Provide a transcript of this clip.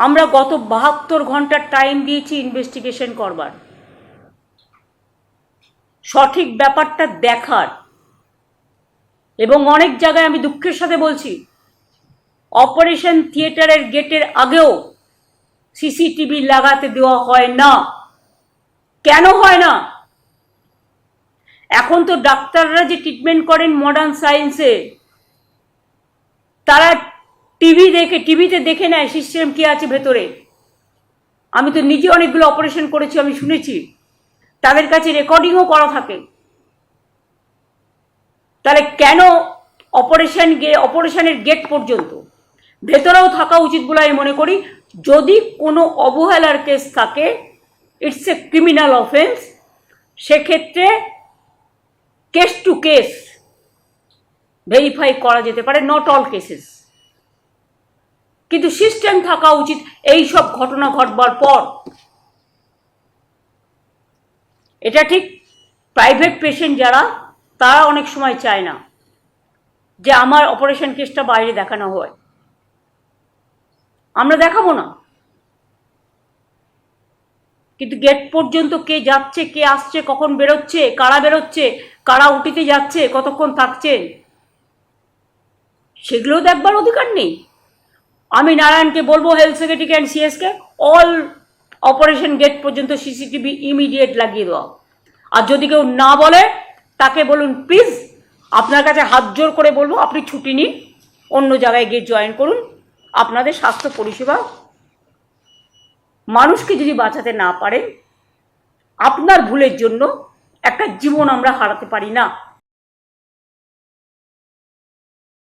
আমরা গত 72 ঘন্টার টাইম দিয়েছি ইনভেস্টিগেশন করবার, সঠিক ব্যাপারটা দেখার। এবং অনেক জায়গায় আমি দুঃখের সাথে বলছি, অপারেশন থিয়েটারের গেটের আগেও সিসিটিভি লাগাতে দেওয়া হয় না। কেন হয় না? এখন তো ডাক্তাররা যে ট্রিটমেন্ট করেন মডার্ন সায়েন্সে, তারা টিভিতে দেখে নেয় সিস্টেম কি আছে ভেতরে। আমি তো নিজে অনেকগুলো অপারেশন করেছি, আমি শুনেছি, তাদের কাছে রেকর্ডিংও করা থাকে। তাহলে কেন অপারেশনের গেট পর্যন্ত ভেতরেও থাকা উচিত বলে আমি মনে করি। যদি কোনো অবহেলার কেস থাকে, ইটস এ ক্রিমিনাল অফেন্স, সেক্ষেত্রে কেস টু কেস ভেরিফাই করা যেতে পারে, নট অল কেসেস। কিন্তু সিস্টেম থাকা উচিত এই সব ঘটনা ঘটবার পর। এটা ঠিক প্রাইভেট পেশেন্ট যারা, তারা অনেক সময় চায় না যে আমার অপারেশন কেসটা বাইরে দেখানো হয়। আমরা দেখাবো না, কিন্তু গেট পর্যন্ত কে যাচ্ছে, কে আসছে, কখন বেরোচ্ছে, কারা উটিতে যাচ্ছে, কতক্ষণ থাকছে, সেগুলো দেখবার অধিকার নেই। আমি নারায়ণকে বলবো, হেলথ সেক্রেটারিকে অ্যান্ড সিএসকে, অল অপারেশন গেট পর্যন্ত সিসিটিভি ইমিডিয়েট লাগিয়ে দেওয়া। আর যদি কেউ না বলে, তাকে বলুন প্লিজ, আপনার কাছে হাত জোর করে বলবো, আপনি ছুটি নিন, অন্য জায়গায় গিয়ে জয়েন করুন। আপনাদের স্বাস্থ্য পরিষেবা মানুষকে যদি বাঁচাতে না পারেন, আপনার ভুলের জন্য একটা জীবন আমরা হারাতে পারি না।